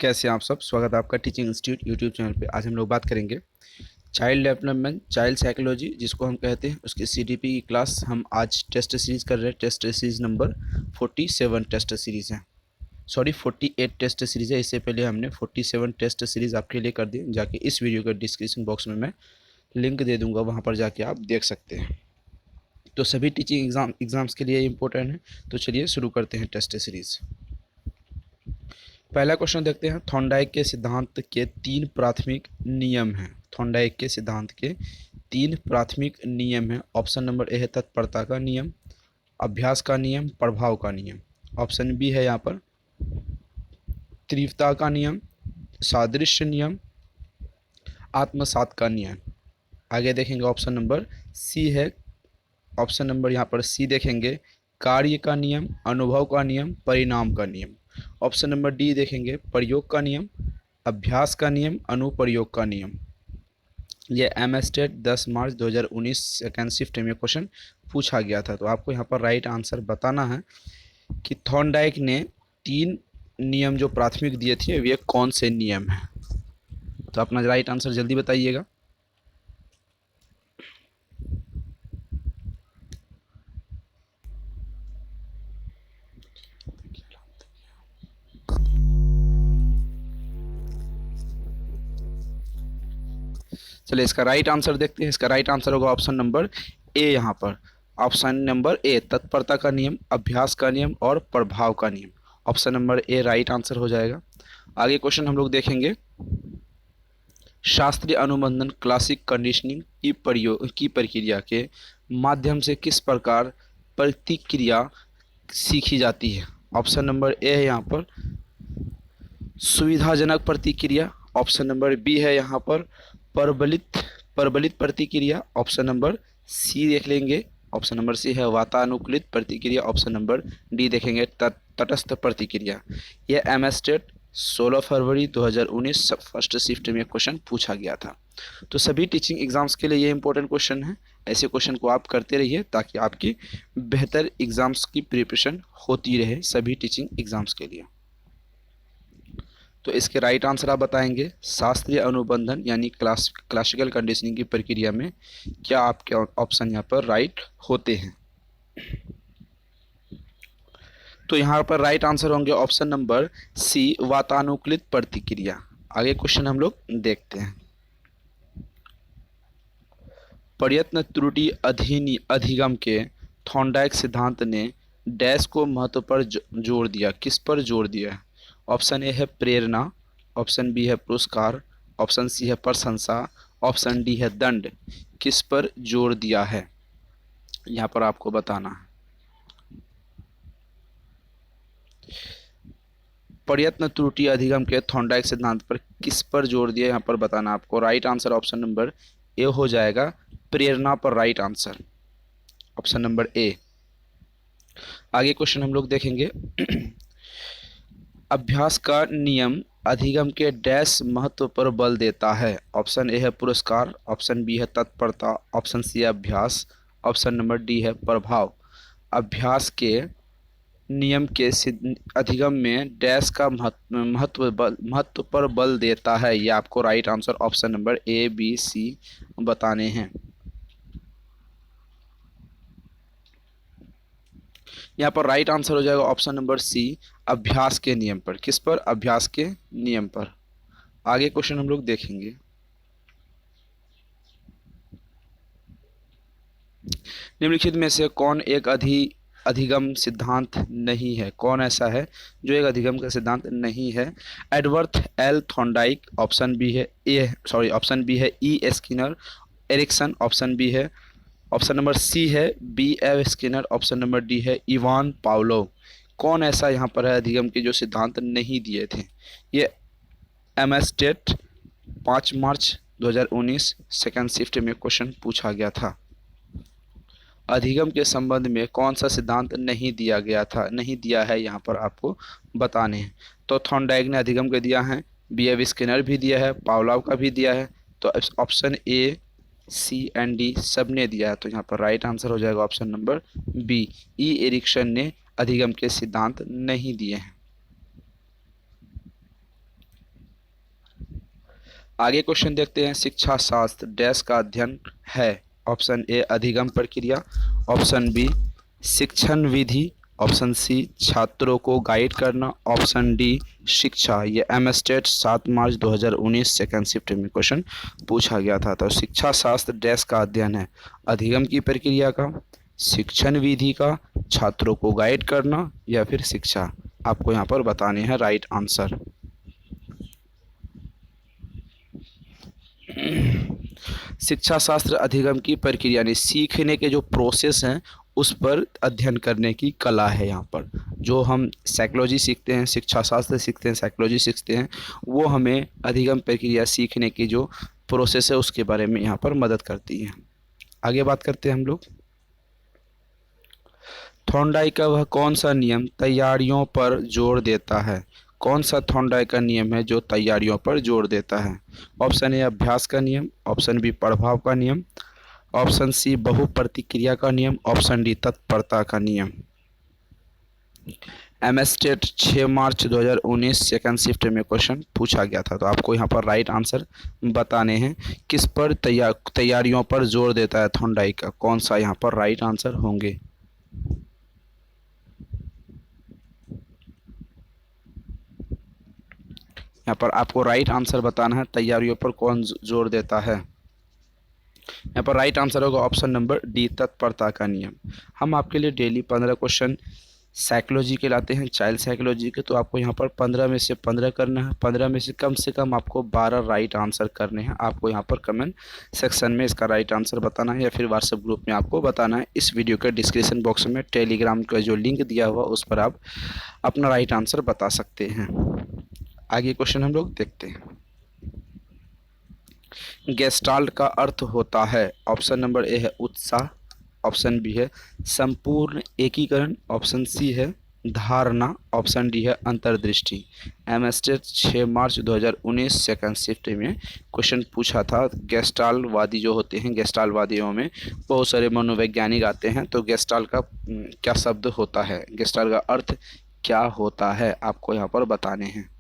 कैसे हैं आप सब। स्वागत है आपका टीचिंग इंस्टीट्यूट यूट्यूब चैनल पे। आज हम लोग बात करेंगे चाइल्ड डेवलपमेंट, चाइल्ड साइकोलॉजी जिसको हम कहते हैं, उसकी सीडीपी की क्लास हम आज टेस्ट सीरीज़ कर रहे हैं। Test series number 47 test series है, सॉरी 48 टेस्ट सीरीज़ है। इससे पहले हमने 47 टेस्ट सीरीज़ आपके लिए कर दी। जाके इस वीडियो के डिस्क्रिप्शन बॉक्स में मैं लिंक दे दूँगा, वहाँ पर जाके आप देख सकते हैं। तो सभी टीचिंग एग्ज़ाम्स के लिए इंपॉर्टेंट है। तो चलिए शुरू करते हैं टेस्ट सीरीज़। पहला क्वेश्चन देखते हैं। थॉर्नडाइक के सिद्धांत के 3 प्राथमिक नियम हैं। थॉर्नडाइक के सिद्धांत के 3 प्राथमिक नियम हैं। ऑप्शन नंबर ए है तत्परता का नियम, अभ्यास का नियम, प्रभाव का नियम। ऑप्शन बी है यहाँ पर तीव्रता का नियम, सादृश्य नियम, आत्मसात का नियम। आगे देखेंगे ऑप्शन नंबर सी है। ऑप्शन नंबर यहाँ पर सी देखेंगे कार्य का नियम, अनुभव का नियम, परिणाम का नियम। ऑप्शन नंबर डी देखेंगे प्रयोग का नियम, अभ्यास का नियम, अनुप्रयोग का नियम। ये एमएसटेट 10 मार्च 2019 सेकेंड शिफ्ट में क्वेश्चन पूछा गया था। तो आपको यहाँ पर राइट आंसर बताना है कि थॉर्नडाइक ने 3 नियम जो प्राथमिक दिए थे वे कौन से नियम हैं। तो अपना राइट आंसर जल्दी बताइएगा। चलिए इसका राइट आंसर देखते हैं। इसका राइट आंसर होगा ऑप्शन नंबर ए। यहाँ पर ऑप्शन नंबर ए तत्परता का नियम, अभ्यास का नियम और प्रभाव का नियम। ऑप्शन नंबर ए राइट आंसर हो जाएगा। आगे क्वेश्चन हम लोग देखेंगे। शास्त्रीय अनुबंधन क्लासिक कंडीशनिंग की प्रक्रिया के माध्यम से किस प्रकार प्रतिक्रिया सीखी जाती है। ऑप्शन नंबर ए है यहाँ पर सुविधाजनक प्रतिक्रिया। ऑप्शन नंबर बी है यहाँ पर प्रबलित प्रबलित प्रतिक्रिया। ऑप्शन नंबर सी देख लेंगे, ऑप्शन नंबर सी है वातानुकूलित प्रतिक्रिया। ऑप्शन नंबर डी देखेंगे तटस्थ प्रतिक्रिया। यह एमएसटेट 16 फरवरी 2019 फर्स्ट शिफ्ट में क्वेश्चन पूछा गया था। तो सभी टीचिंग एग्जाम्स के लिए ये इंपॉर्टेंट क्वेश्चन है। ऐसे क्वेश्चन को आप करते रहिए ताकि आपकी बेहतर एग्जाम्स की प्रिपरेशन होती रहे सभी टीचिंग एग्जाम्स के लिए। तो इसके राइट आंसर आप बताएंगे। शास्त्रीय अनुबंधन यानी क्लासिकल कंडीशनिंग की प्रक्रिया में क्या आपके ऑप्शन यहाँ पर राइट होते हैं। तो यहाँ पर राइट आंसर होंगे ऑप्शन नंबर सी वातानुकूलित प्रतिक्रिया। आगे क्वेश्चन हम लोग देखते हैं। प्रयत्न त्रुटि अधिगम के थॉर्नडाइक सिद्धांत ने डैश को महत्व पर जोर दिया। किस पर जोर दिया? ऑप्शन ए है प्रेरणा, ऑप्शन बी है पुरस्कार, ऑप्शन सी है प्रशंसा, ऑप्शन डी है दंड। किस पर जोर दिया है यहाँ पर आपको बताना है। प्रयत्न त्रुटि अधिगम के थॉर्नडाइक सिद्धांत पर किस पर जोर दिया यहाँ पर बताना आपको। राइट आंसर ऑप्शन नंबर ए हो जाएगा प्रेरणा पर। राइट आंसर ऑप्शन नंबर ए। आगे क्वेश्चन हम लोग देखेंगे। अभ्यास का नियम अधिगम के डैश महत्व पर बल देता है। ऑप्शन ए है पुरस्कार, ऑप्शन बी है तत्परता, ऑप्शन सी है अभ्यास, ऑप्शन नंबर डी है प्रभाव। अभ्यास के नियम के अधिगम में डैश का महत्व पर बल देता है। ये आपको right answer option number A B C बताने हैं। यहाँ पर राइट आंसर हो जाएगा ऑप्शन नंबर सी अभ्यास के नियम पर। किस पर? अभ्यास के नियम पर। आगे क्वेश्चन हम लोग देखेंगे। निम्नलिखित में से कौन एक अधिगम सिद्धांत नहीं है? कौन ऐसा है जो एक अधिगम का सिद्धांत नहीं है? Edward L Thorndike, option B है ऑप्शन बी है E Skinner Erikson, option B है ऑप्शन नंबर सी है B F Skinner, option number D है इवान पावलोव। कौन ऐसा यहाँ पर है अधिगम के जो सिद्धांत नहीं दिए थे? ये एमएसटेट 5 मार्च 2019 सेकेंड शिफ्ट में क्वेश्चन पूछा गया था। अधिगम के संबंध में कौन सा सिद्धांत नहीं दिया गया था, नहीं दिया है यहाँ पर आपको बताने हैं। तो थॉर्नडाइक ने अधिगम के दिया है, बी एफ स्किनर भी दिया है, पावलोव का भी दिया है। तो option A C and D सब ने दिया है। तो यहाँ पर राइट आंसर हो जाएगा option number B E Erikson ने अधिगम के सिद्धांत नहीं दिए हैं। आगे क्वेश्चन देखते हैं। शिक्षा शास्त्र डैश का अध्ययन है। ऑप्शन ए अधिगम प्रक्रिया, ऑप्शन बी शिक्षण विधि, ऑप्शन सी छात्रों को गाइड करना, ऑप्शन डी शिक्षा। ये एम स्टेट 7 मार्च 2019 सेकेंड शिफ्ट में क्वेश्चन पूछा गया था। तो शिक्षा शास्त्र डैश का अध्ययन है। अधिगम की प्रक्रिया का, शिक्षण विधि का, छात्रों को गाइड करना या फिर शिक्षा। आपको यहाँ पर बताने हैं राइट आंसर। शिक्षा शास्त्र अधिगम की प्रक्रिया यानी सीखने के जो प्रोसेस हैं उस पर अध्ययन करने की कला है। यहाँ पर जो हम साइकोलॉजी सीखते हैं, शिक्षा शास्त्र सीखते हैं, साइकोलॉजी सीखते हैं, वो हमें अधिगम प्रक्रिया सीखने की जो प्रोसेस है उसके बारे में यहाँ पर मदद करती है। आगे बात करते हैं हम लोग। थॉर्नडाइक का वह कौन सा नियम तैयारियों पर जोर देता है। कौन सा थॉर्नडाइक का नियम है जो तैयारियों पर जोर देता है। ऑप्शन ए अभ्यास का नियम, ऑप्शन बी प्रभाव का नियम, ऑप्शन सी बहु प्रतिक्रिया का नियम, ऑप्शन डी तत्परता का नियम। एम स्टेट 6 मार्च 2019 सेकेंड शिफ्ट में क्वेश्चन पूछा गया था। तो आपको यहाँ पर राइट आंसर बताने हैं किस पर तैयारियों पर जोर देता है थॉर्नडाइक का। कौन सा यहाँ पर राइट आंसर होंगे। यहाँ पर आपको राइट आंसर बताना है तैयारियों पर कौन जोर देता है। यहाँ पर राइट आंसर होगा ऑप्शन नंबर डी तत्परता का नियम। हम आपके लिए डेली 15 क्वेश्चन साइकोलॉजी के लाते हैं, चाइल्ड साइकोलॉजी के। तो आपको यहाँ पर 15 में से 15 करना है। 15 में से कम आपको 12 राइट आंसर करने हैं। आपको यहाँ पर कमेंट सेक्शन में इसका राइट आंसर बताना है या फिर व्हाट्सएप ग्रुप में आपको बताना है। इस वीडियो के डिस्क्रिप्शन बॉक्स में टेलीग्राम का जो लिंक दिया हुआ उस पर आप अपना राइट आंसर बता सकते हैं। आगे क्वेश्चन हम लोग देखते हैं। गेस्टाल्ट का अर्थ होता है। ऑप्शन नंबर ए है उत्साह, ऑप्शन बी है संपूर्ण एकीकरण, ऑप्शन सी है धारणा, ऑप्शन डी है अंतर्दृष्टि। एम स्टेट 6 मार्च 2019 सेकेंड शिफ्ट में क्वेश्चन पूछा था। गेस्टाल्टवादी जो होते हैं, गेस्टाल्टवादियों में बहुत सारे मनोवैज्ञानिक आते हैं। तो गेस्टाल्ट का क्या शब्द होता है, गेस्टाल्ट का अर्थ क्या होता है, आपको यहाँ पर बताने हैं।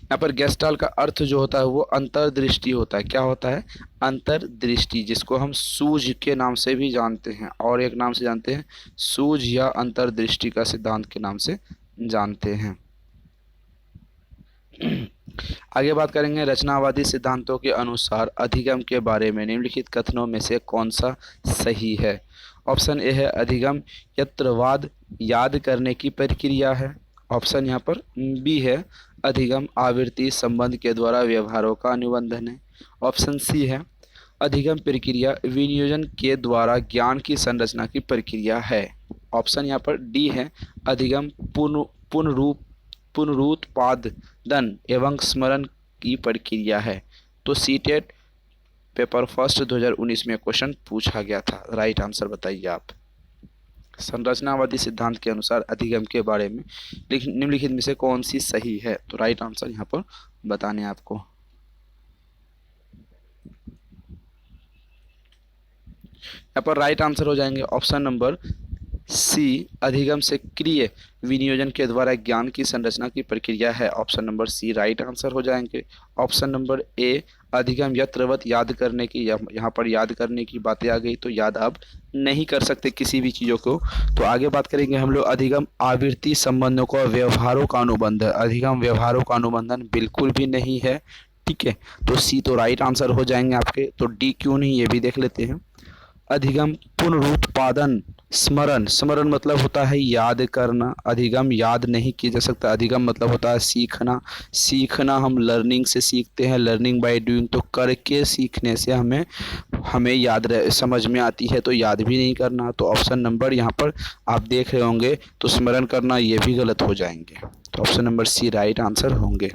यहाँ पर गेस्टाल्ट का अर्थ जो होता है वो अंतर्दृष्टि होता है। क्या होता है, अंतर्दृष्टि, जिसको हम सूझ के नाम से भी जानते हैं और एक नाम से जानते हैं सूझ या अंतर्दृष्टि का सिद्धांत के नाम से जानते हैं। आगे बात करेंगे। रचनावादी सिद्धांतों के अनुसार अधिगम के बारे में निम्नलिखित कथनों में से कौन सा सही है। ऑप्शन ए है अधिगम यत्रवाद याद करने की प्रक्रिया है, ऑप्शन यहाँ पर बी है अधिगम आवृत्ति संबंध के द्वारा व्यवहारों का अनुबंधन है, ऑप्शन सी है अधिगम प्रक्रिया विनियोजन के द्वारा ज्ञान की संरचना की प्रक्रिया है, ऑप्शन यहाँ पर डी है अधिगम पुनरुत्पादन एवं स्मरण की प्रक्रिया है। तो सीटेट पेपर फर्स्ट 2019 में क्वेश्चन पूछा गया था। राइट आंसर बताइए आप। संरचनावादी सिद्धांत के अनुसार अधिगम के बारे में निम्नलिखित में से कौन सी सही है। तो राइट आंसर यहाँ पर बताने हैं आपको। यहाँ पर राइट आंसर हो जाएंगे ऑप्शन नंबर सी अधिगम से क्रिय विनियोजन के द्वारा ज्ञान की संरचना की प्रक्रिया है। Option number C right answer हो जाएंगे। ऑप्शन नंबर ए अधिगम यत्रवत याद करने की, यहाँ पर याद करने की बातें आ गई तो याद आप नहीं कर सकते किसी भी चीज़ों को। तो आगे बात करेंगे हम लोग अधिगम आवृत्ति संबंधों का व्यवहारों का अनुबंधन। अधिगम व्यवहारों का अनुबंधन बिल्कुल भी नहीं है, ठीक है। तो सी तो राइट आंसर हो जाएंगे आपके। तो डी क्यों नहीं, ये भी देख लेते हैं। अधिगम पुनरुत्पादन स्मरण, स्मरण मतलब होता है याद करना। अधिगम याद नहीं किया जा सकता। अधिगम मतलब होता है सीखना। सीखना हम लर्निंग से सीखते हैं, लर्निंग बाय डूइंग। तो करके सीखने से हमें याद समझ में आती है, तो याद भी नहीं करना। तो ऑप्शन नंबर यहाँ पर आप देख रहे होंगे तो स्मरण करना ये भी गलत हो जाएंगे। तो option number C right answer होंगे।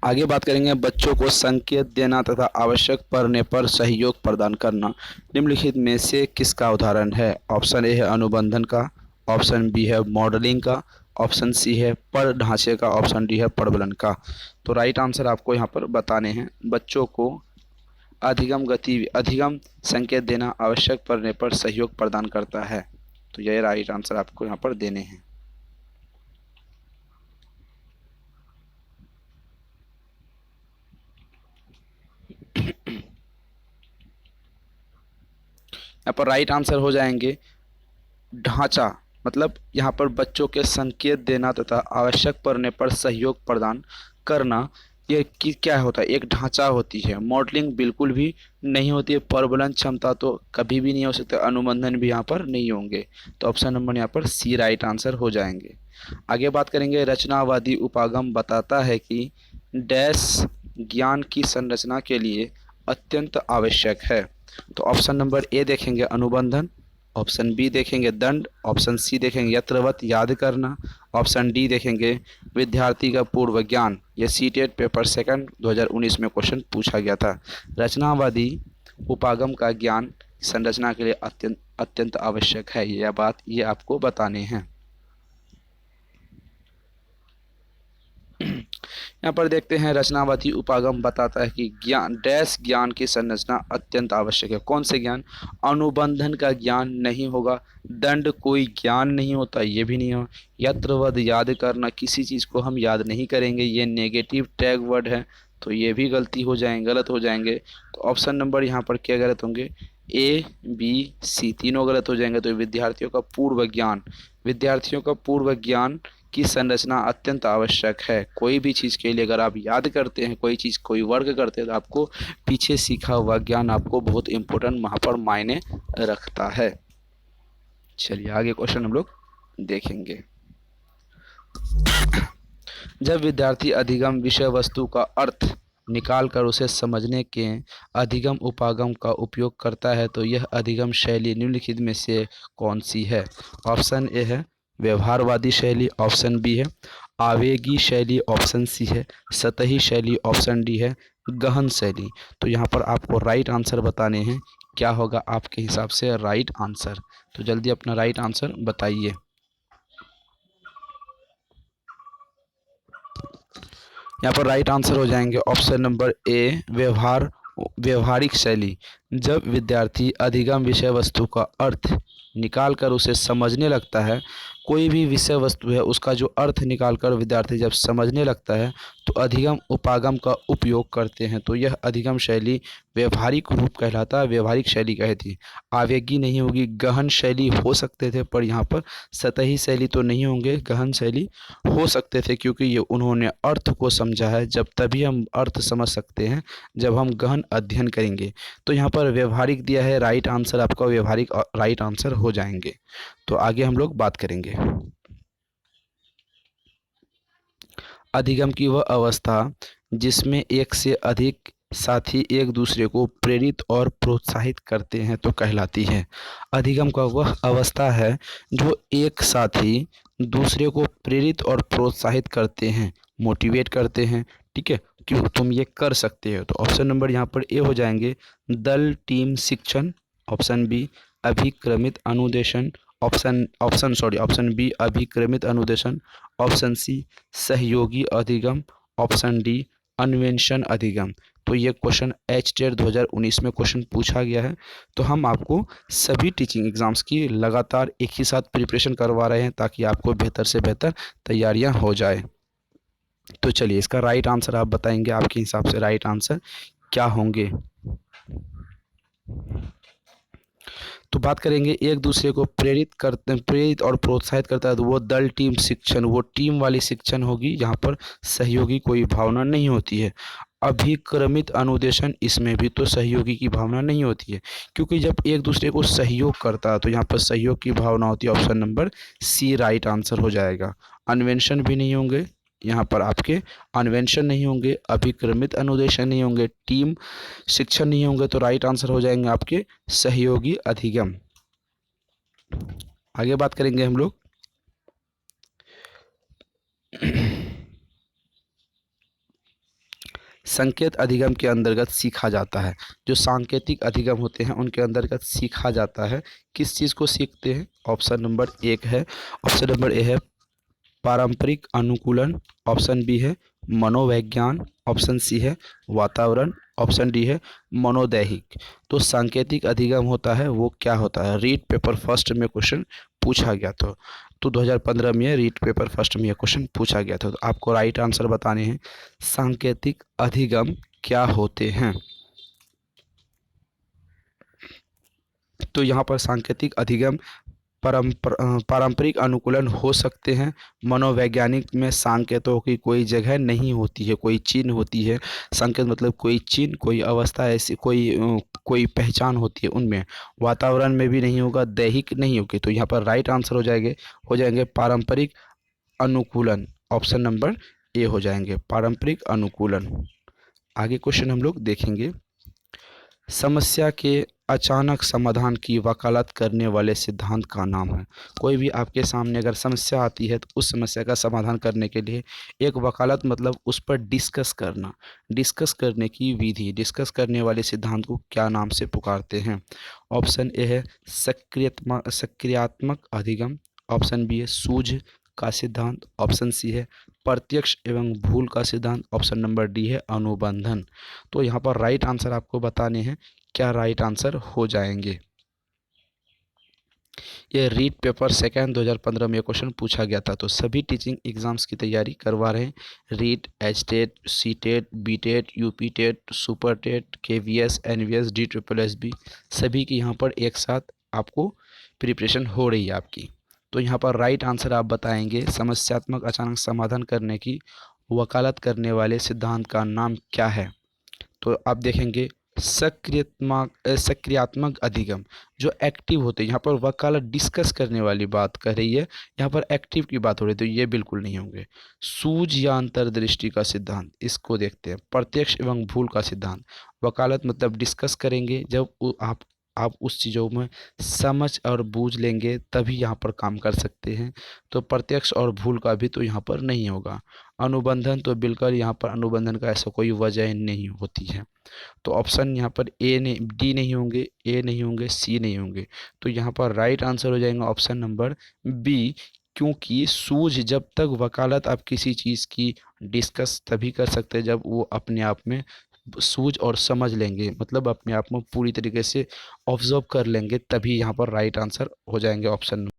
आगे बात करेंगे बच्चों को संकेत देना तथा आवश्यक पड़ने पर सहयोग प्रदान करना निम्नलिखित में से किसका उदाहरण है। ऑप्शन ए है अनुबंधन का, ऑप्शन बी है मॉडलिंग का, ऑप्शन सी है पर ढांचे का, ऑप्शन डी है प्रबलन का। तो राइट आंसर आपको यहाँ पर बताने हैं। बच्चों को अधिगम संकेत देना आवश्यक पड़ने पर सहयोग प्रदान करता है। तो यह राइट आंसर आपको यहाँ पर देने हैं। यहाँ पर राइट आंसर हो जाएंगे ढांचा, मतलब यहाँ पर बच्चों के संकेत देना तथा आवश्यक पड़ने पर सहयोग प्रदान करना। ये क्या होता है, एक ढांचा होती है। मॉडलिंग बिल्कुल भी नहीं होती है। प्रबलन क्षमता तो कभी भी नहीं हो सकता, अनुबंधन भी यहाँ पर नहीं होंगे। तो ऑप्शन नंबर यहाँ पर सी राइट आंसर हो जाएंगे। आगे बात करेंगे, रचनावादी उपागम बताता है कि डैश ज्ञान की संरचना के लिए अत्यंत आवश्यक है। तो ऑप्शन नंबर ए देखेंगे अनुबंधन, ऑप्शन बी देखेंगे दंड, ऑप्शन सी देखेंगे यत्रवत याद करना, ऑप्शन डी देखेंगे विद्यार्थी का पूर्व ज्ञान। ये सीटेट पेपर सेकंड 2019 में क्वेश्चन पूछा गया था। रचनावादी उपागम का ज्ञान संरचना के लिए अत्यंत अत्यंत आवश्यक है, यह बात ये आपको बताने हैं। यहाँ पर देखते हैं, रचनावादी उपागम बताता है कि ज्ञान डैश ज्ञान की संरचना अत्यंत आवश्यक है। कौन से ज्ञान? अनुबंधन का ज्ञान नहीं होगा, दंड कोई ज्ञान नहीं होता, ये भी नहीं हो, यत्रवद याद करना, किसी चीज़ को हम याद नहीं करेंगे, ये नेगेटिव टैग वर्ड है, तो ये भी गलत हो जाएंगे। तो ऑप्शन नंबर यहाँ पर क्या गलत होंगे? ए बी सी तीनों गलत हो जाएंगे। तो विद्यार्थियों का पूर्व ज्ञान की संरचना अत्यंत आवश्यक है। कोई भी चीज़ के लिए अगर आप याद करते हैं, कोई चीज़ कोई वर्क करते हैं, तो आपको पीछे सीखा हुआ ज्ञान आपको बहुत इम्पोर्टेंट वहाँ पर मायने रखता है। चलिए आगे क्वेश्चन हम लोग देखेंगे। जब विद्यार्थी अधिगम विषय वस्तु का अर्थ निकाल कर उसे समझने के अधिगम उपागम का उपयोग करता है, तो यह अधिगम शैली निम्नलिखित में से कौन सी है? ऑप्शन ए है व्यवहारवादी शैली, ऑप्शन बी है आवेगी शैली, ऑप्शन सी है सतही शैली, ऑप्शन डी है गहन शैली। तो यहाँ पर आपको राइट आंसर बताने हैं। क्या होगा आपके हिसाब से राइट आंसर? तो जल्दी अपना राइट आंसर बताइए। यहाँ पर राइट आंसर हो जाएंगे ऑप्शन नंबर ए व्यवहारिक शैली। जब विद्यार्थी अधिगम विषय वस्तु का अर्थ निकाल कर उसे समझने लगता है, कोई भी विषय वस्तु है उसका जो अर्थ निकाल कर विद्यार्थी जब समझने लगता है, तो अधिगम उपागम का उपयोग करते हैं। तो यह अधिगम शैली व्यवहारिक रूप कहलाता है, व्यवहारिक शैली कहती। आवेगी नहीं होगी, गहन शैली हो सकते थे, पर यहाँ पर सतही शैली तो नहीं होंगे, गहन शैली हो सकते थे, क्योंकि ये उन्होंने अर्थ को समझा है। जब तभी हम अर्थ समझ सकते हैं जब हम गहन अध्ययन करेंगे। तो यहाँ पर व्यवहारिक दिया है, राइट आंसर आपका व्यवहारिक राइट आंसर हो जाएंगे। तो आगे हम लोग बात करेंगे अधिगम की वह अवस्था जिसमें एक से अधिक साथी एक दूसरे को प्रेरित और प्रोत्साहित करते हैं, तो कहलाती है। अधिगम का वह अवस्था है जो एक साथी दूसरे को प्रेरित और प्रोत्साहित करते हैं, मोटिवेट करते हैं। ठीक है, क्यों तुम ये कर सकते हो। तो ऑप्शन नंबर यहाँ पर ए हो जाएंगे दल टीम शिक्षण, ऑप्शन बी अभिक्रमित अनुदेशन, ऑप्शन बी अभिक्रमित अनुदेशन, ऑप्शन सी सहयोगी अधिगम, ऑप्शन डी अन्वेषण अधिगम। तो ये क्वेश्चन टेट 2019 में क्वेश्चन पूछा गया है। तो हम आपको सभी टीचिंग एग्जाम्स की लगातार एक ही साथ प्रिपरेशन करवा रहे हैं, ताकि आपको बेहतर से बेहतर तैयारियां हो जाए। तो चलिए इसका राइट आंसर आप बताएंगे, आपके हिसाब से राइट आंसर क्या होंगे। तो बात करेंगे एक दूसरे को प्रेरित और प्रोत्साहित करता है, तो वो दल टीम शिक्षण, वो टीम वाली शिक्षण होगी। यहाँ पर सहयोगी कोई भावना नहीं होती है। अभिक्रमित अनुदेशन, इसमें भी तो सहयोगी की भावना नहीं होती है, क्योंकि जब एक दूसरे को सहयोग करता है तो यहाँ पर सहयोग की भावना होती है। Option number C right answer हो जाएगा। अन्वेषण भी नहीं होंगे, यहाँ पर आपके अन्वेषण नहीं होंगे, अभिक्रमित अनुदेशन नहीं होंगे, टीम शिक्षण नहीं होंगे, तो राइट आंसर हो जाएंगे आपके सहयोगी अधिगम। आगे बात करेंगे हम लोग संकेत अधिगम के अंतर्गत सीखा जाता है। जो सांकेतिक अधिगम होते हैं उनके अंतर्गत सीखा जाता है। किस चीज़ को सीखते हैं? ऑप्शन नंबर ए है पारंपरिक अनुकूलन, ऑप्शन बी है मनोविज्ञान, ऑप्शन सी है वातावरण, ऑप्शन डी है मनोदैहिक। तो सांकेतिक अधिगम होता है वो क्या होता है? रीट पेपर फर्स्ट में क्वेश्चन पूछा गया था। तो 2015 में रीट पेपर फर्स्ट में यह क्वेश्चन पूछा गया था। तो आपको राइट आंसर बताने हैं सांकेतिक अधिगम क्या होते हैं। तो यहाँ पर सांकेतिक अधिगम पारंपरिक अनुकूलन हो सकते हैं। मनोवैज्ञानिक में संकेतों की कोई जगह नहीं होती है, कोई चिन्ह होती है। संकेत मतलब कोई चिन्ह, कोई अवस्था, ऐसी कोई पहचान होती है उनमें। वातावरण में भी नहीं होगा, दैहिक नहीं होगी। तो यहाँ पर राइट आंसर हो जाएंगे पारंपरिक अनुकूलन। ऑप्शन नंबर ए हो जाएंगे पारंपरिक अनुकूलन। आगे क्वेश्चन हम लोग देखेंगे। समस्या के अचानक समाधान की वकालत करने वाले सिद्धांत का नाम है। कोई भी आपके सामने अगर समस्या आती है तो उस समस्या का समाधान करने के लिए एक वकालत मतलब उस पर डिस्कस करना, डिस्कस करने की विधि, डिस्कस करने वाले सिद्धांत को क्या नाम से पुकारते हैं। ऑप्शन ए है सक्रियात्मक अधिगम, ऑप्शन बी है सूझ का सिद्धांत, ऑप्शन सी है प्रत्यक्ष एवं भूल का सिद्धांत, ऑप्शन नंबर डी है अनुबंधन। तो यहाँ पर राइट आंसर आपको बताने हैं, क्या राइट आंसर हो जाएंगे। ये रीट पेपर सेकेंड 2015 में क्वेश्चन पूछा गया था। तो सभी टीचिंग एग्जाम्स की तैयारी करवा रहे हैं। REET, H TET, C TET, B TET, UP TET, super TET, KVS, NVS, DSSB, सभी की यहाँ पर एक साथ आपको प्रिपरेशन हो रही है आपकी। तो यहाँ पर राइट आंसर आप बताएंगे समस्यात्मक अचानक समाधान करने की वकालत करने वाले सिद्धांत का नाम क्या है। तो आप देखेंगे सक्रियात्मक अधिगम, जो एक्टिव होते हैं। यहाँ पर वकालत डिस्कस करने वाली बात कर रही है, यहाँ पर एक्टिव की बात हो रही है, तो ये बिल्कुल नहीं होंगे। सूझ या अंतर्दृष्टि का सिद्धांत, इसको देखते हैं। प्रत्यक्ष एवं भूल का सिद्धांत, वकालत मतलब डिस्कस करेंगे, जब आप उस चीज़ों में समझ और बूझ लेंगे तभी यहाँ पर काम कर सकते हैं। तो प्रत्यक्ष और भूल का भी तो यहाँ पर नहीं होगा। अनुबंधन, तो बिल्कुल यहाँ पर अनुबंधन का ऐसा कोई वजह नहीं होती है। तो ऑप्शन यहाँ पर डी नहीं होंगे, ए नहीं होंगे, सी नहीं होंगे। तो यहाँ पर राइट आंसर हो जाएगा ऑप्शन नंबर बी, क्योंकि सूझ, जब तक वकालत आप किसी चीज़ की डिस्कस तभी कर सकते हैं जब वो अपने आप में सूझ और समझ लेंगे, मतलब अपने आप में पूरी तरीके से ऑब्जर्व कर लेंगे, तभी यहाँ पर राइट आंसर हो जाएंगे ऑप्शन